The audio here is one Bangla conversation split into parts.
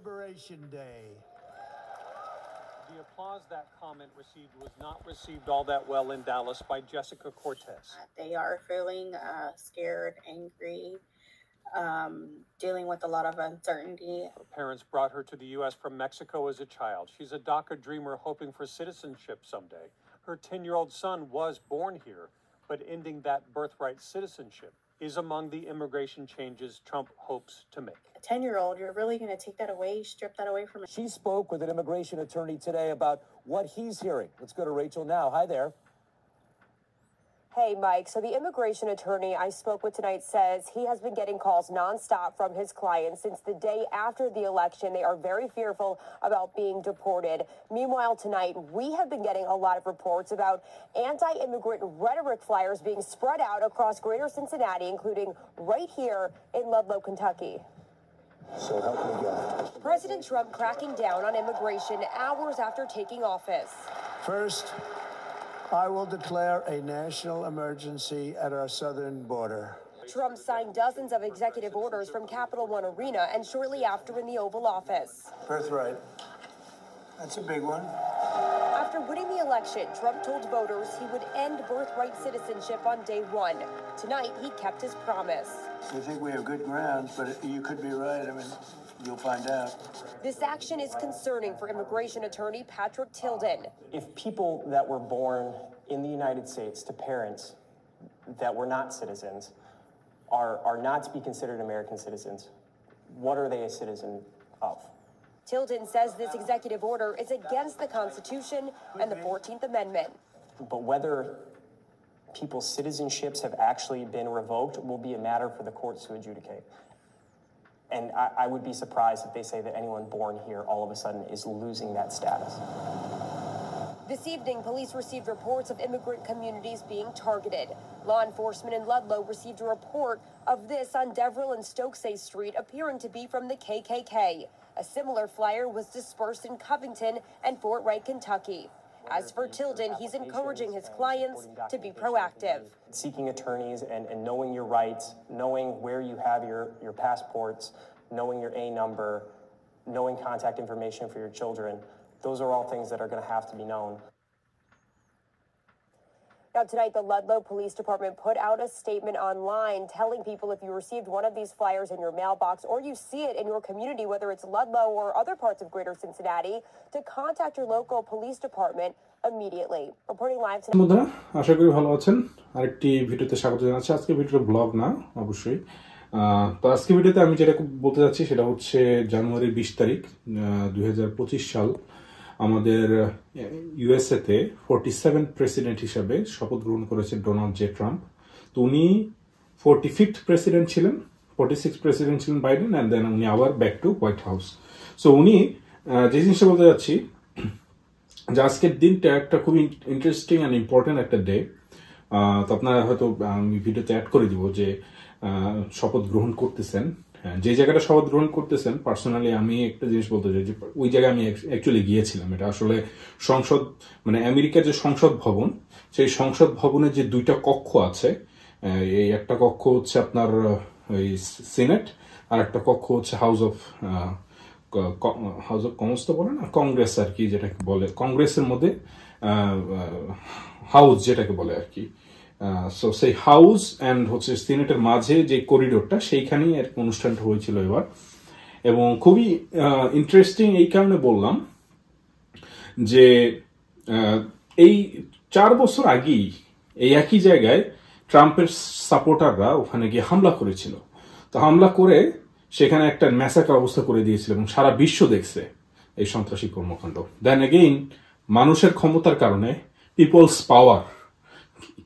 Liberation Day. The applause that comment received was not received all that well in Dallas by Jessica Cortez. They are feeling scared, angry, dealing with a lot of uncertainty. Her parents brought her to the U.S. from Mexico as a child. She's a DACA dreamer hoping for citizenship someday. Her 10-year-old son was born here, but ending that birthright citizenship is among the immigration changes Trump hopes to make. A 10-year-old, you're really going to take that away, strip that away from him? She spoke with an immigration attorney today about what he's hearing. Let's go to Rachel now. Hi there. Hey, Mike. So the immigration attorney I spoke with tonight says he has been getting calls nonstop from his clients since the day after the election. They are very fearful about being deported. Meanwhile, tonight, we have been getting a lot of reports about anti-immigrant rhetoric flyers being spread out across greater Cincinnati, including right here in Ludlow, Kentucky. So help me God. President Trump cracking down on immigration hours after taking office. First, I will declare a national emergency at our southern border. Trump signed dozens of executive orders from Capital One Arena and shortly after in the Oval Office. Birthright. That's a big one. After winning the election, Trump told voters he would end birthright citizenship on day one. Tonight, he kept his promise. You think we have good grounds, but you could be right. I mean, you'll find out. This action is concerning for immigration attorney Patrick Tilden. If people that were born in the United States to parents that were not citizens are not to be considered American citizens, what are they a citizen of? Tilden says this executive order is against the Constitution and the 14th Amendment. But whether people's citizenships have actually been revoked will be a matter for the courts to adjudicate. And I would be surprised if they say that anyone born here all of a sudden is losing that status. This evening, police received reports of immigrant communities being targeted. Law enforcement in Ludlow received a report of this on Deverill and Stokesay Street appearing to be from the KKK. A similar flyer was dispersed in Covington and Fort Wright, Kentucky. As for Tilden, he's encouraging his clients to be proactive. Seeking attorneys and knowing your rights, knowing where you have your passports, knowing your A number, knowing contact information for your children, those are all things that are going to have to be known. Now, tonight, the Ludlow Police Department put out a statement online telling people if you received one of these flyers in your mailbox or you see it in your community, whether it's Ludlow or other parts of greater Cincinnati, to contact your local police department immediately. Reporting live tonight. বন্ধুরা আশা করি ভালো আছেন আরেকটি ভিডিওতে স্বাগত জানাচ্ছি আজকে ভিডিওটা ব্লগ না অবশ্যই তো আজকে ভিডিওতে আমি যেটা বলতে যাচ্ছি সেটা হচ্ছে জানুয়ারি 20 তারিখ 2025 সাল আমাদের ইউএসএ তে 47th প্রেসিডেন্ট হিসেবে শপথ গ্রহণ করেছেন ডোনাল্ড জে ট্রাম্প তো উনি 45th প্রেসিডেন্ট ছিলেন 46th প্রেসিডেন্ট ছিলেন বাইডেন এন্ড দেন উনি আবার back to white house so উনি যে জিনিসটা বলতে যাচ্ছি যে আজকের দিনটা একটা খুব ইন্টারেস্টিং এন্ড ইম্পর্টেন্ট একটা ডে তো আপনারা হয়তো আমি ভিডিওতে অ্যাড করে দিব যে শপথ গ্রহণ করতেছেন যে জায়গাটা শপথ গ্রহণ করতেছেন পার্সোনালি আমি একটা জিনিস বলতে চাই যে ওই জায়গায় আমি অ্যাকচুয়ালি গিয়েছিলাম এটা আসলে সংসদ মানে আমেরিকার যে সংসদ ভবন সেই সংসদ ভবনের যে দুইটা কক্ষ আছে এই একটা কক্ষ হচ্ছে আপনার ওই সিনেট আর একটা কক্ষ হচ্ছে হাউস অফ কমন্স তো বলে না কংগ্রেস আর কি যেটাকে বলে কংগ্রেসের মধ্যে হাউস যেটাকে বলে আর কি সো সেই হাউস অ্যান্ড হচ্ছে সিনেটের মাঝে যে করিডোরটা সেইখানেই আর অনুষ্ঠানটা হয়েছিল এবার এবং খুবই ইন্টারেস্টিং এই কারণে বললাম যে এই 4 বছর আগেই এই একই জায়গায় ট্রাম্পের সাপোর্টাররা ওখানে গিয়ে হামলা করেছিল তো হামলা করে সেখানে একটা ম্যাসাকার অবস্থা করে দিয়েছিল এবং সারা বিশ্ব দেখছে এই সন্ত্রাসী কর্মকাণ্ড দেন এগেইন মানুষের ক্ষমতার কারণে পিপলস পাওয়ার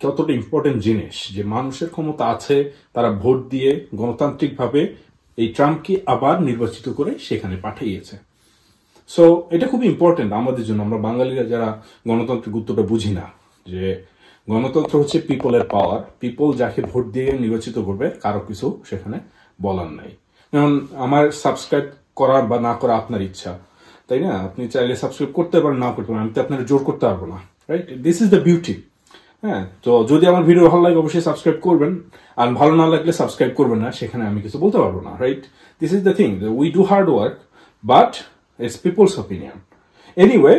কতটা ইম্পর্টেন্ট জিনিস যে মানুষের ক্ষমতা আছে তারা ভোট দিয়ে গণতান্ত্রিকভাবে এই ট্রাম্পকে আবার নির্বাচিত করে সেখানে পাঠিয়েছে সো এটা খুব ইম্পর্টেন্ট আমাদের জন্য আমরা বাঙালিরা যারা গণতন্ত্রের গুরুত্বটা বুঝি না যে গণতন্ত্র হচ্ছে পিপলের পাওয়ার পিপল যাকে ভোট দিয়ে নির্বাচিত করবে কারো কিছু সেখানে বলার নাই যেমন আমার সাবস্ক্রাইব করা বা না করা আপনার ইচ্ছা তাই না আপনি চাইলে সাবস্ক্রাইব করতে পারেন না করতে পারেন আমি তো আপনার জোর করতে পারবো না right this is the beauty হ্যাঁ তো যদি আমার ভিডিও ভালো লাগে অবশ্যই সাবস্ক্রাইব করবেন আর ভালো না লাগলে সাবস্ক্রাইব করবেন না সেখানে আমি কিছু বলতে পারবো না right this is the thing we do hard work but it's people's opinion. Anyway,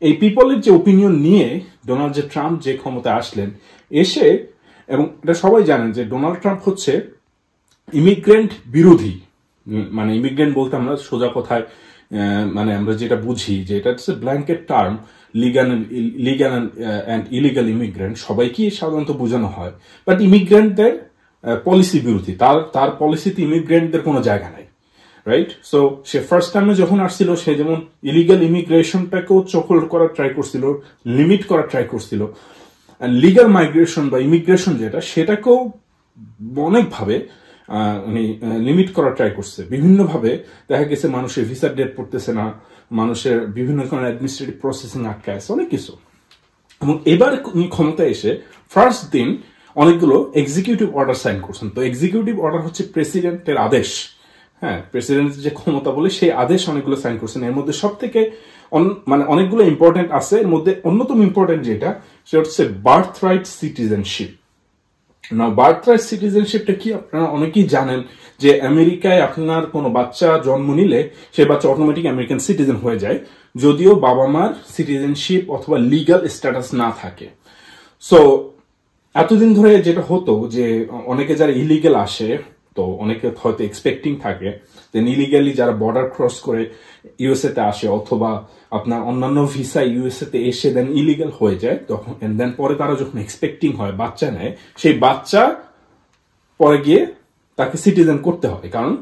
এই পিপলের যে ওপিনিয়ন নিয়ে ডোনাল্ড জে ট্রাম্প যে ক্ষমতায় আসলেন, এসে, এবং এটা সবাই জানেন যে ডোনাল্ড ট্রাম্প হচ্ছে ইমিগ্রেন্ট বিরোধী। মানে ইমিগ্রেন্ট বলতে আমরা সোজা কথায় মানে আমরা যেটা বুঝি যে এটা হচ্ছে blanket term, legal and illegal immigrant সবাইকেই সাধারণত বোঝানো হয়, বাট ইমিগ্রেন্টদের পলিসি বিরোধী, তার পলিসিতে ইমিগ্রেন্টদের কোনো জায়গা নাই, রাইট? সো সে ফার্স্ট টাইমে যখন আসছিল, সে যেমন ইলিগাল ইমিগ্রেশনটাকেও চোখল করার ট্রাই করছিল, লিমিট করার ট্রাই করছিল, লিগাল মাইগ্রেশন বা ইমিগ্রেশন যেটা, সেটাকেও অনেকভাবে উনি লিমিট করার ট্রাই করছে। বিভিন্নভাবে দেখা গেছে মানুষের ভিসা ডেট পড়তেছে না, মানুষের বিভিন্ন ধরনের অ্যাডমিনিস্ট্রেটিভ প্রসেসিং আটকে আছে, অনেক কিছু। এবং এবার উনি ক্ষমতায় এসে ফার্স্ট দিন অনেকগুলো এক্সিকিউটিভ অর্ডার সাইন করছেন। তো এক্সিকিউটিভ অর্ডার হচ্ছে প্রেসিডেন্টের আদেশ, হ্যাঁ, প্রেসিডেন্টের যে ক্ষমতা বলে সেই আদেশ অনেকগুলো সাইন করছেন। এর মধ্যে সব থেকে মানে অনেকগুলো ইম্পর্টেন্ট আছে। এর মধ্যে অন্যতম ইম্পর্টেন্ট যেটা, সেটা হচ্ছে বার্থ রাইট সিটিজেনশিপ। না, বার্থ রাইট সিটিজেনশিপটা কি আপনারা অনেকেই জানেন যে আমেরিকায় আপনার কোনো বাচ্চা জন্ম নিলে সেই বাচ্চা অটোমেটিক আমেরিকান সিটিজেন হয়ে যায়, যদিও বাবা মার সিটিজেনশিপ অথবা লিগাল স্ট্যাটাস না থাকে। সো এতদিন ধরে যেটা হতো যে অনেকে যারা ইলিগাল আসে, তো অনেকে হয়তো এক্সপেক্টিং থাকে দেন ইলিগালি যারা বর্ডার ক্রস করে ইউএসএ তে আসে অথবা আপনার অন্যান্য ভিসা ইউএসএ তে এসে দেন ইলিগাল হয়ে যায়, তখন দেন পরে তারা যখন এক্সপেক্টিং হয়, বাচ্চা নেয়, সেই বাচ্চা পরে গিয়ে তাকে সিটিজেন করতে হয়, কারণ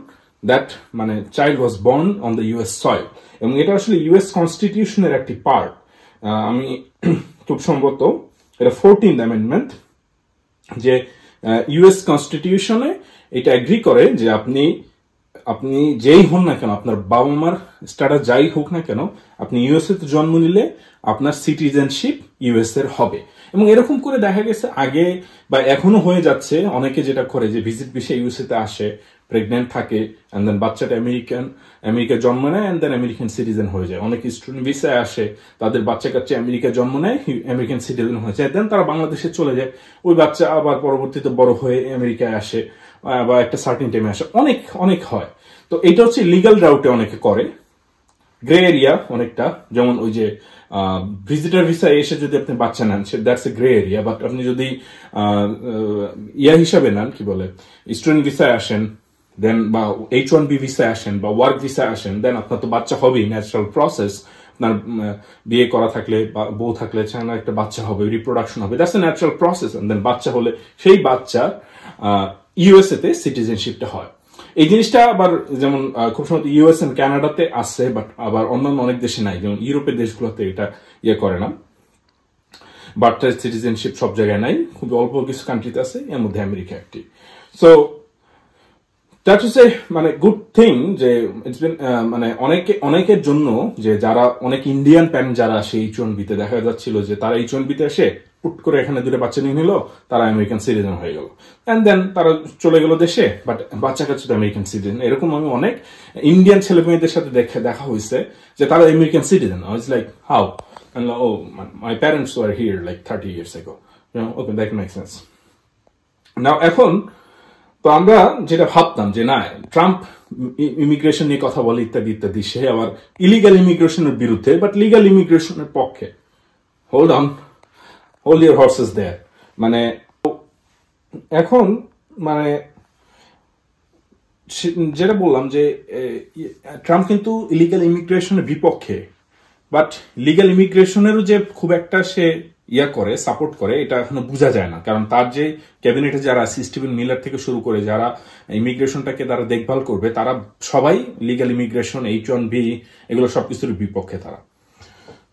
দ্যাট মানে child was born on the US soil. এবং এটা আসলে ইউএস কনস্টিটিউশনের একটি পার্ট। আমি খুব সম্ভবত এটা 14th অ্যামেন্ডমেন্ট, যে ইউএস কনস্টিটিউশনে এটা এগ্রি করে যে আপনি যেই হন না কেন, আপনার বাবা মার স্ট্যাটাস যাই হোক না কেন, আপনি ইউএসএ তে জন্ম নিলে আপনার সিটিজেনশিপ ইউএস এর হবে। এবং এরকম করে দেখা গেছে আগে বা এখনো হয়ে যাচ্ছে, অনেকে যেটা করে যে ভিজিট ভিসা ইউএসএ তে আসে, প্রেগনেন্ট থাকে, এন্ড দেন বাচ্চাটা আমেরিকায় জন্ম নেয়, এন্ড দেন আমেরিকান সিটিজেন হয়ে যায়। অনেকে স্টুডেন্ট ভিসায় আসে, তাদের বাচ্চা কাচ্চা আমেরিকায় জন্ম নেয়, আমেরিকান সিটিজেন হয়ে যায়, দেন তারা বাংলাদেশে চলে যায়, ওই বাচ্চা আবার পরবর্তীতে বড় হয়ে আমেরিকায় আসে বা একটা সার্টিন টাইমে আসে, অনেক অনেক হয়। তো এটা হচ্ছে লিগাল রাউটে অনেকে করে, গ্রে এরিয়া অনেকটা, যেমন ওই যে ভিজিটার ভিসা এসে যদি আপনি বাচ্চা নেন, that's a grey area. But আপনি যদি ইয়া হিসাবে নেন, কি বলে, স্টুডেন্ট ভিসায় আসেন, দেন বা H1B ভিসায় আসেন বা ওয়ার্ক ভিসায় আসেন, দেন আপনার তো বাচ্চা হবেই, ন্যাচারাল প্রসেস। আপনার বিয়ে করা থাকলে বা বউ থাকলে চায়না একটা বাচ্চা হবে, রিপ্রোডাকশন হবে, দ্যাটস এ ন্যাচারাল প্রসেস। দেন বাচ্চা হলে সেই বাচ্চার ইউএসএ তে সিটিজেনশিপটা হয়। এই জিনিসটা আবার যেমন খুব সম্ভবত ইউএস এন্ড কানাডাতে আছে, বাট আবার অন্যান্য অনেক দেশে নাই, যেমন ইউরোপের দেশগুলোতে এটা ইয়ে করে না, বার্থ রাইট সিটিজেনশিপ সব জায়গায় নাই, খুব অল্প কিছু কান্ট্রিতে আছে, এর মধ্যে আমেরিকা একটি। সো দ্যাট ইজ এ মানে গুড থিং যে ইটস বিন মানে অনেকের জন্য, যে যারা অনেক ইন্ডিয়ান প্যারেন্ট যারা আসে H1B তে, দেখা যাচ্ছিল যে তারা H1B তে এসে পুট করে এখানে দুটো বাচ্চা নিয়ে নিল, তারা আমেরিকান সিটিজেন হয়ে গেল, এন্ড দেন তারা চলে গেল দেশে, বাট বাচ্চা কাচ্চা তো আমেরিকান সিটিজেন। এরকম আমি অনেক ইন্ডিয়ান ছেলে মেয়েদের সাথে দেখা হয়েছে যে তারা American citizen. I was like, how? And like, oh, my parents were here like 30 years ago. You know, okay, that makes sense. Now এখন তো আমরা যেটা ভাবতাম যে না, ট্রাম্প ইমিগ্রেশন নিয়ে কথা বলে ইত্যাদি ইত্যাদি, সে আবার ইলিগাল ইমিগ্রেশনের বিরুদ্ধে, বাট লিগাল ইমিগ্রেশনের পক্ষে। হোল্ড ইউর হর্সেস দেয়ার। মানে এখন মানে যেটা বললাম যে ট্রাম্প কিন্তু ইলিগাল ইমিগ্রেশনের বিপক্ষে, বাট লিগাল ইমিগ্রেশনেরও যে খুব একটা সে করে, সাপোর্ট করে, এটা এখনো বোঝা যায় না। কারণ তার যে ক্যাবিনেটে যারা আছে, স্টিভেন মিলার থেকে শুরু করে যারা ইমিগ্রেশনটাকে তারা দেখভাল করবে, তারা সবাই লিগাল ইমিগ্রেশন, H1B, এগুলো সবকিছুর বিপক্ষে তারা।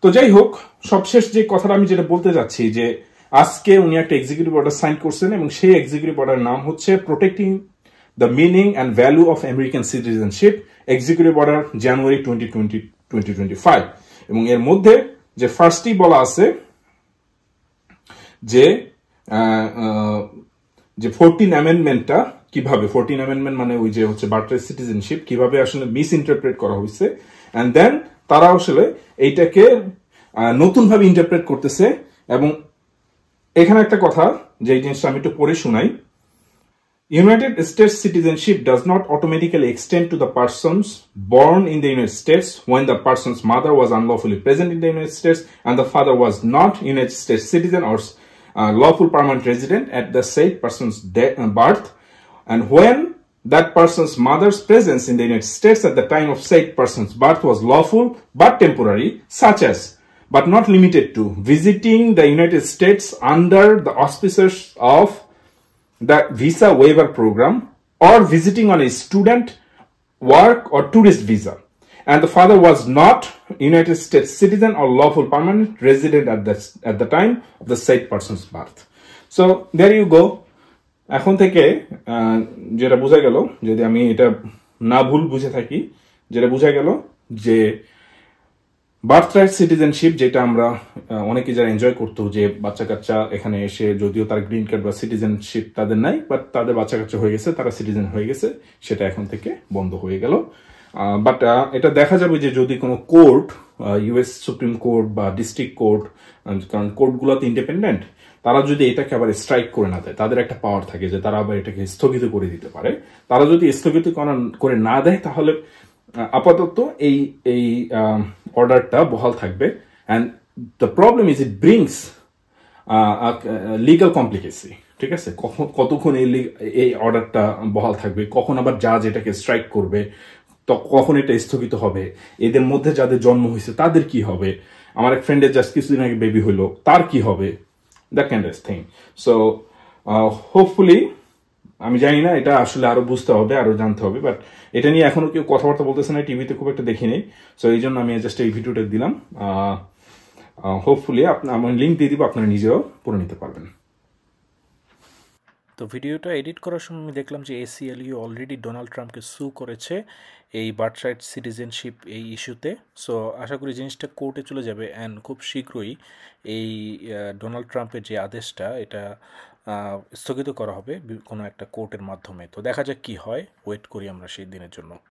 তো যাই হোক, সবশেষ যে কথাটা আমি যেটা বলতে যাচ্ছি, যে আজকে উনি একটা এক্সিকিউটিভ অর্ডার সাইন করছেন, এবং সেই এক্সিকিউটিভ অর্ডারের নাম হচ্ছে protecting the meaning and value of American citizenship, executive order January 2025। এবং এর মধ্যে যে ফার্স্টই বলা আছে যে 14 অ্যামেন্ডমেন্টটা কিভাবে, 14 অ্যামেন্ডমেন্ট মানে ওই যে হচ্ছে বার্থ রাইট সিটিজেনশিপ, কিভাবে আসলে মিস ইন্টারপ্রেট করা হয়েছে, এন্ড দেন তারা আসলে এইটাকে নতুন ভাবে ইন্টারপ্রেট করতেছে। এবং এখানে একটা কথা, যে এই জিনিসটা আমি একটু পড়ে শোনাই, United States citizenship does not automatically extend to the persons born in the United States when the person's mother was unlawfully present in the United States and the father was not United States citizen or lawful permanent resident at the said person's birth, and when that person's mother's presence in the United States at the time of said person's birth was lawful but temporary, such as, but not limited to, visiting the United States under the auspices of the visa waiver program or visiting on a student, work or tourist visa, and the father was not United States citizen or lawful permanent resident at the time of the said person's birth. So there you go. এখন থেকে যেটা বোঝা গেল, যদি আমি এটা না ভুল বুঝে থাকি, যেটা বোঝা গেল যে বার্থ রাইট সিটিজেনশিপ, যেটা আমরা অনেকে যারা এনজয় করতো, যে বাচ্চা কাচ্চা এখানে এসে যদিও তার গ্রিন কার্ড বা সিটিজেনশিপ তাদের নাই, বাট তাদের বাচ্চা কাচ্চা হয়ে গেছে, তারা সিটিজেন হয়ে গেছে, সেটা এখন থেকে বন্ধ হয়ে গেল। বাট এটা দেখা যাবে যে যদি কোনো কোর্ট, ইউএস সুপ্রিম কোর্ট বা ডিস্ট্রিক্ট কোর্ট, কারণ কোর্টগুলো তো ইন্ডিপেন্ডেন্ট, তারা যদি এটাকে আবার স্ট্রাইক করে না দেয়, তাদের একটা পাওয়ার থাকে যে তারা আবার এটাকে স্থগিত করে দিতে পারে। তারা যদি স্থগিত করে না দেয়, তাহলে আপাতত এই অর্ডারটা বহাল থাকবে। And the problem is it brings legal complicacy. ঠিক আছে, কতক্ষণ এই অর্ডারটা বহাল থাকবে, কখন আবার জাজ এটাকে স্ট্রাইক করবে, কখন এটা স্থগিত হবে, এদের মধ্যে যাদের জন্ম হয়েছে তাদের কি হবে, আমার এক ফ্রেন্ডের জাস্ট কিছুদিন আগে বেবি হইলো, তার কি হবে, that kind of thing. So hopefully, আমি জানি না, এটা আসলে আরো বুঝতে হবে, আরো জানতে হবে, বাট এটা নিয়ে এখনো কেউ কথাবার্তা বলতেছে না, টিভিতে খুব একটা দেখি নেই। সো এই জন্য আমি জাস্ট এই ভিডিওটা দিলাম। হোপফুলি আমি লিঙ্ক দিয়ে দিব, আপনারা নিজেও পড়ে নিতে পারবেন। তো ভিডিওটা এডিট করার সময় আমি দেখলাম যে ACLU অলরেডি ডোনাল্ড ট্রাম্পকে সু করেছে এই বার্থরাইট সিটিজেনশিপ এই ইস্যুতে। সো আশা করি জিনিসটা কোর্টে চলে যাবে অ্যান্ড খুব শীঘ্রই এই ডোনাল্ড ট্রাম্পের যে আদেশটা, এটা স্থগিত করা হবে কোনো একটা কোর্টের মাধ্যমে। তো দেখা যাক কি হয়, ওয়েট করি আমরা সেই দিনের জন্য।